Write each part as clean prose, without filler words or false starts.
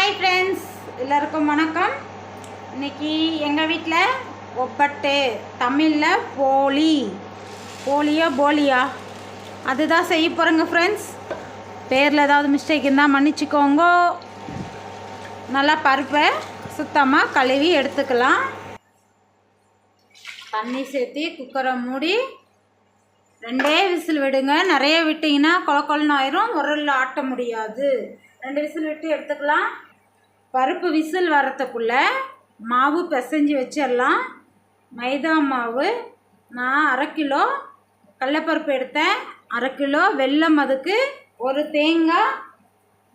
Hi friends, எல்லாருக்கும் வணக்கம். இன்றைக்கி எங்கள் வீட்டில் ஒப்பட்டு, தமிழில் போலியா அதுதான் செய்ய போகிறேங்க ஃப்ரெண்ட்ஸ். பேரில் ஏதாவது மிஸ்டேக் இருந்தால் மன்னிச்சிக்கோங்க. நல்லா பருப்பை சுத்தமாக கழுவி எடுத்துக்கலாம். தண்ணி சேர்த்து குக்கரை மூடி 2 விசில் விடுங்க. நிறைய விட்டிங்கன்னா கொலன்னு ஆயிரும், உரலில் ஆட்ட முடியாது. 2 விசில் விட்டு எடுத்துக்கலாம். பருப்பு விசில் வரத்துக்குள்ளே மாவு பிசைஞ்சு வச்சிடலாம். மைதா மாவு நான் 1/2 கிலோ கடலைப்பருப்பு எடுத்தேன், 1/2 கிலோ வெல்லம், அதுக்கு 1 தேங்காய்,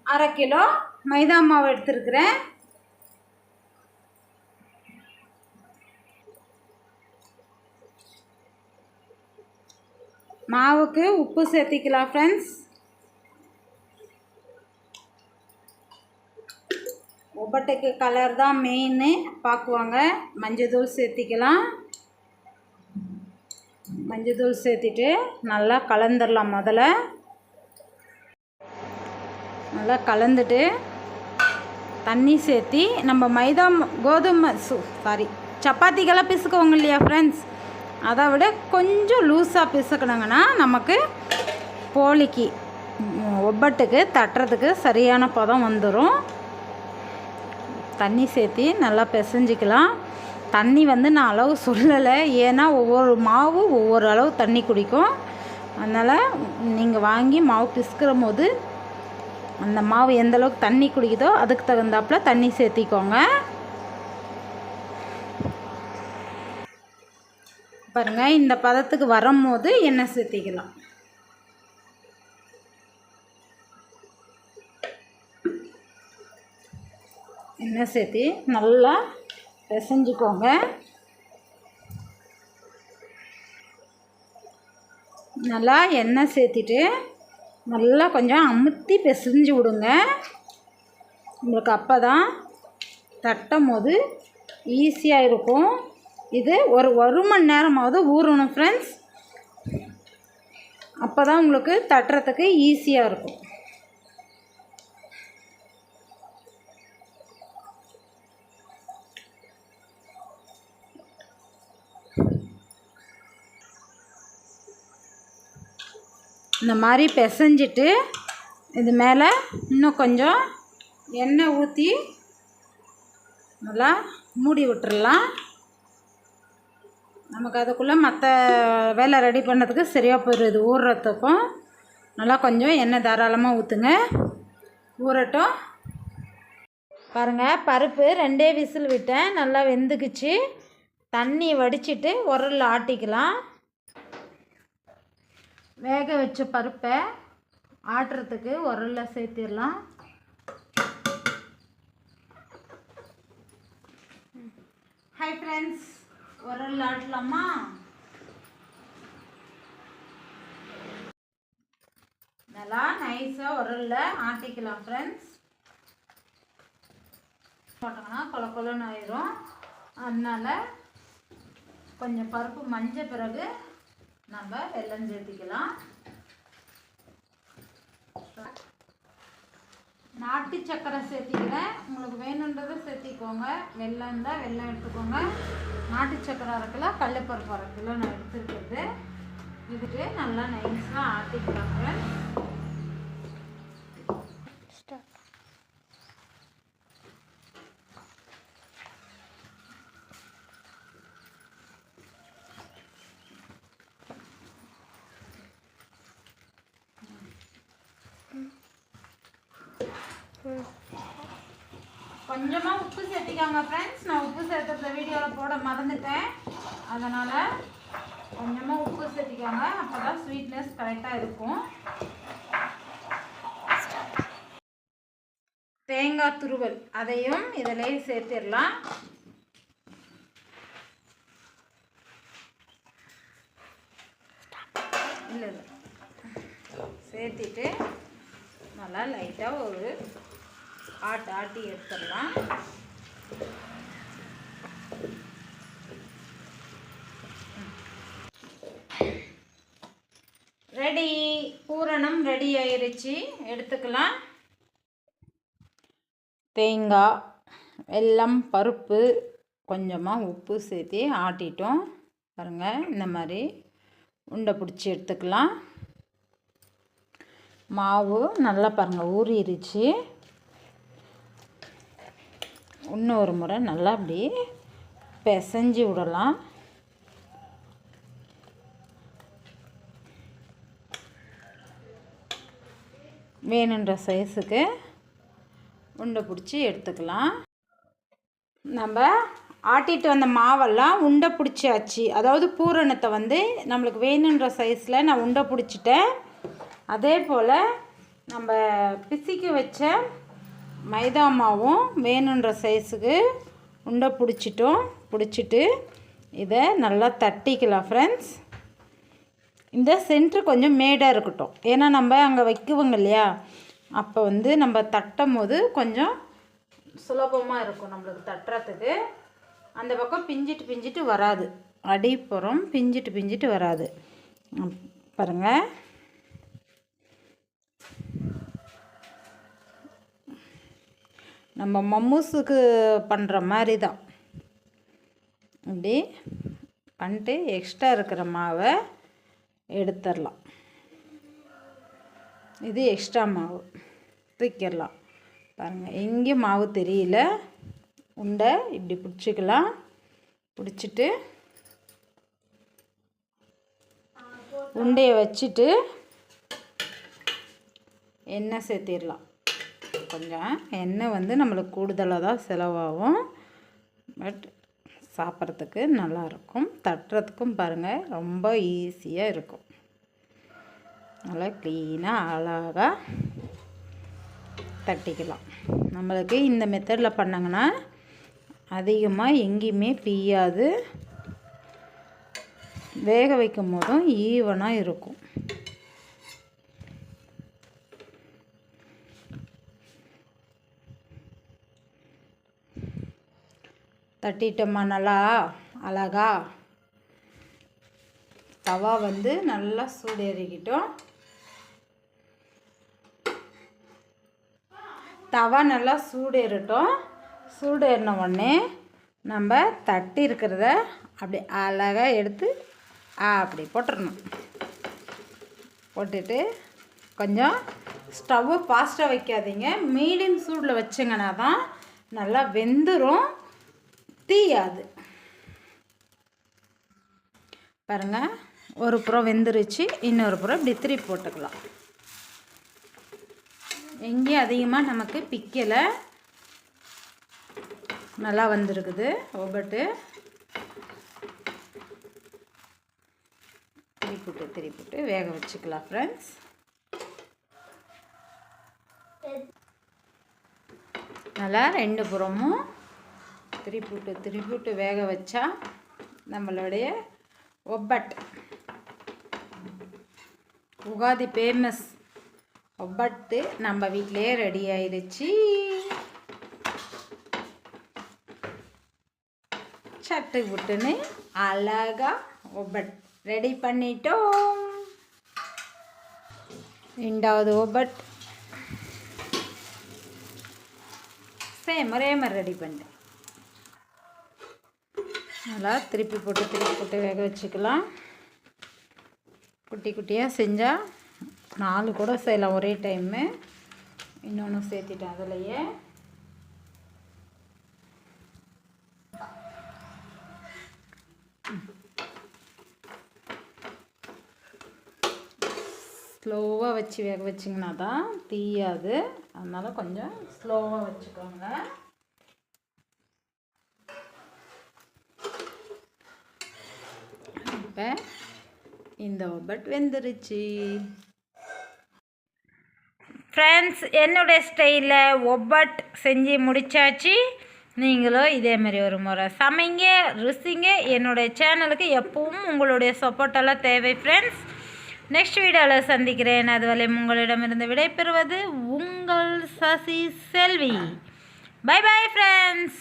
1/2 கிலோ மைதா மாவு எடுத்துருக்குறேன். மாவுக்கு உப்பு சேர்த்திக்கலாம் ஃப்ரெண்ட்ஸ். ஒப்பட்டைக்கு கலர் தான் மெயின்னு பார்க்குவாங்க. மஞ்சள் சேர்த்திக்கலாம். மஞ்சள் சேர்த்திட்டு நல்லா கலந்துடலாம். முதல்ல நல்லா கலந்துட்டு தண்ணி சேர்த்தி நம்ம சப்பாத்திக்கெல்லாம் பிசுக்குவோங்க இல்லையா ஃப்ரெண்ட்ஸ், அதை விட கொஞ்சம் லூஸாக பிசுக்கணுங்கன்னா நமக்கு போலிக்கு ஒப்பட்டுக்கு தட்டுறதுக்கு சரியான பதம் வந்துடும். தண்ணி சேர்த்தி நல்லா பிசைஞ்சிக்கலாம். தண்ணி நான் அளவு சொல்லலை, ஏன்னா ஒவ்வொரு மாவு ஒவ்வொரு அளவு தண்ணி குடிக்கும். அதனால் நீங்கள் வாங்கி மாவு பிசுக்கிற போது அந்த மாவு எந்தளவுக்கு தண்ணி குடிக்குதோ அதுக்கு தகுந்தாப்பில் தண்ணி சேர்த்திக்கோங்க. பாருங்கள், இந்த பதத்துக்கு வரும்போது எண்ணெய் சேர்த்திக்கலாம். எண்ணெய் சேர்த்தி நல்லா பிசைஞ்சிக்கோங்க. நல்லா எண்ணெய் சேர்த்திட்டு நல்லா கொஞ்சம் அமுத்தி பிசைஞ்சு விடுங்க. உங்களுக்கு அப்போ தான் தட்டும் போது ஈஸியாக இருக்கும். இது ஒரு மணி நேரமாவது ஊறணும் ஃப்ரெண்ட்ஸ். அப்போ தான் உங்களுக்கு தட்டுறதுக்கு ஈஸியாக இருக்கும். இந்த மாதிரி பிசைஞ்சிட்டு இது மேலே இன்னும் கொஞ்சம் எண்ணெய் ஊற்றி நல்லா மூடி விட்டுறலாம். நமக்கு அதுக்குள்ளே மற்ற வேலை ரெடி பண்ணுறதுக்கு சரியாக போயிடுது. ஊறுறதுக்கும் நல்லா கொஞ்சம் எண்ணெய் தாராளமாக ஊற்றுங்க, ஊறட்டும். பாருங்கள், பருப்பு 2 விசில் விட்டேன், நல்லா வெந்துக்குச்சு. தண்ணி வடிச்சிட்டு உரலில் ஆட்டிக்கலாம். வேக வச்ச பருப்பை ஆட்டுறதுக்கு உரலில் சேர்த்திடலாம். ஹாய் ஃப்ரெண்ட்ஸ், உரலில் ஆட்டலாமா? நல்லா நைஸாக உரலில் ஆட்டிக்கலாம் ஃப்ரெண்ட்ஸ். போட்டோங்கன்னா கொலன்னு ஆயிரும். அதனால் கொஞ்சம் பருப்பு மஞ்ச பிறகு நம்ம வெல்லம் சேர்த்திக்கலாம். நாட்டு சக்கரை சேர்த்திக்கிறேன். உங்களுக்கு வேணுன்றதை சேர்த்திக்கோங்க. வெல்லம் இருந்தால் வெல்லம் எடுத்துக்கோங்க. நாட்டு சக்கரை 1/2 கிலோ, கடலைப்பருப்பு 1/2 கிலோ நான் எடுத்துருக்குறது. இதுக்கு நல்லா நைஸாக ஆட்டிக்கலாங்க. கொஞ்சமாக உப்பு சேர்த்திக்காங்க ஃப்ரெண்ட்ஸ். நான் உப்பு சேர்த்துற வீடியோவில் போட மறந்துட்டேன், அதனால் கொஞ்சமாக உப்பு சேர்த்திக்காங்க. அப்போ தான் ஸ்வீட்னஸ் கரெக்டாக இருக்கும். தேங்காய் துருவல் அதையும் இதிலே சேர்த்திடலாம். இல்லை சேர்த்திட்டு நல்லா லைட்டாக ஒரு ஆட்டி எடுத்துடலாம். ரெடி, பூரணம் ரெடி ஆயிருச்சு, எடுத்துக்கலாம். தேங்காய், வெல்லம், பருப்பு, கொஞ்சமாக உப்பு சேர்த்து ஆட்டிட்டோம் பாருங்கள். இந்த மாதிரி உருண்டை பிடிச்சி எடுத்துக்கலாம். மாவு நல்லா பாருங்கள் ஊறிடுச்சு. இன்னும் ஒரு முறை நல்லா அப்படி பிசைஞ்சு விடலாம். வேணுன்ற சைஸுக்கு உருண்டை பிடிச்சி எடுத்துக்கலாம். நம்ம ஆட்டிட்டு வந்த மாவெல்லாம் உருண்டை பிடிச்சாச்சு. அதாவது பூரணத்தை வந்து நம்மளுக்கு வேணுன்ற சைஸில் நான் உருண்டை பிடிச்சிட்டேன். அதே போல் நம்ம பிசிக்கு வச்ச மைதா மாவும் வேணுன்ற சைஸுக்கு உருண்டை பிடிச்சிட்டு இதை நல்லா தட்டிக்கலாம் ஃப்ரெண்ட்ஸ். இந்த சென்ட்ரு கொஞ்சம் மேடாக இருக்கட்டும். ஏன்னா நம்ம அங்கே வைக்குவோங்க இல்லையா, அப்போ வந்து நம்ம தட்டும் போது கொஞ்சம் சுலபமாக இருக்கும் நம்மளுக்கு தட்டுறதுக்கு. அந்த பக்கம் பிஞ்சிட்டு வராது, அடிப்புறம் பிஞ்சிட்டு வராது பாருங்கள். நம்ம மம்மூஸுக்கு பண்ணுற மாதிரி தான் இப்படி பண்ணிட்டு எக்ஸ்ட்ரா இருக்கிற மாவை எடுத்துடலாம். இது எக்ஸ்ட்ரா மாவு தூக்கிடலாம் பாருங்கள். எங்கேயும் மாவு தெரியல. உருண்டை இப்படி பிடிச்சிக்கலாம். பிடிச்சிட்டு உருண்டையை வச்சுட்டு எண்ணெய் சேர்த்திடலாம். கொஞ்சம் எண்ணெய் வந்து நம்மளுக்கு கூடுதலாக தான் செலவாகும், பட் சாப்பிட்றதுக்கு நல்லாயிருக்கும். தட்டுறதுக்கும் பாருங்கள் ரொம்ப ஈஸியாக இருக்கும். நல்லா க்ளீனாக அழகாக தட்டிக்கலாம். நம்மளுக்கு இந்த மெத்தடில் பண்ணாங்கன்னா அதிகமாக எங்கேயுமே பிய்யாது. வேக வைக்கும் போதும் ஈவனாக இருக்கும். தட்டிட்டோமா நல்லா அழகா. தவா வந்து நல்லா சூடேறிக்கிட்டோம். தவா நல்லா சூடேறட்டும். சூடேறின உடனே நம்ம தட்டி இருக்கிறத அப்படி அழகாக எடுத்து அப்படி போட்டுடணும். போட்டுட்டு கொஞ்சம் ஸ்டவ்வை ஃபாஸ்ட்டாக வைக்காதீங்க, மீடியம் சூடில் வச்சிங்கன்னா தான் நல்லா வெந்துடும், தீயாது. பாருங்கள், ஒரு புறம் வெந்துருச்சு, இன்னொரு புறம் இப்படி திருப்பி போட்டுக்கலாம். எங்கேயும் அதிகமாக நமக்கு பிக்கலை, நல்லா வந்திருக்குது ஒவ்வொட்டு. திருப்பிட்டு வேக வச்சுக்கலாம் ஃப்ரெண்ட்ஸ். நல்லா ரெண்டு புறமும் திருப்பிவிட்டு வேக வச்சா நம்மளுடைய ஒப்பட், உகாதி ஃபேமஸ் ஒப்பட்டு நம்ம வீட்டிலே ரெடி ஆயிடுச்சு. சட்டு புட்டுன்னு அழகா ஒப்பட் ரெடி பண்ணிட்டோம். ரெண்டாவது ஒப்பட் சேம் ஒரே மாதிரி ரெடி பண்ணிட்டேன். நல்லா திருப்பி போட்டு வேக வச்சுக்கலாம். குட்டி குட்டியாக செஞ்சால் 4 கூட செய்யலாம் ஒரே டைமு. இன்னொன்று சேர்த்துட்டேன் அதுலையே. ஸ்லோவாக வச்சு வேக வச்சிங்கன்னா தான் தீயாது. அதனால் கொஞ்சம் ஸ்லோவாக வச்சுக்கோங்க. இப்போ இந்த ஒப்பட் வெந்துருச்சு ஃப்ரெண்ட்ஸ். என்னுடைய ஸ்டைலில் ஒப்பட் செஞ்சு முடித்தாச்சு. நீங்களும் இதேமாரி ஒரு முறை சமைங்க, ருசிங்க. என்னுடைய சேனலுக்கு எப்பவும் உங்களுடைய சப்போர்ட்டெல்லாம் தேவை ஃப்ரெண்ட்ஸ். நெக்ஸ்ட் வீடியோவில் சந்திக்கிறேன். அதுவரை உங்களிடமிருந்து விடைபெறுவது உங்கள் Sasi Selvi. Bye bye friends.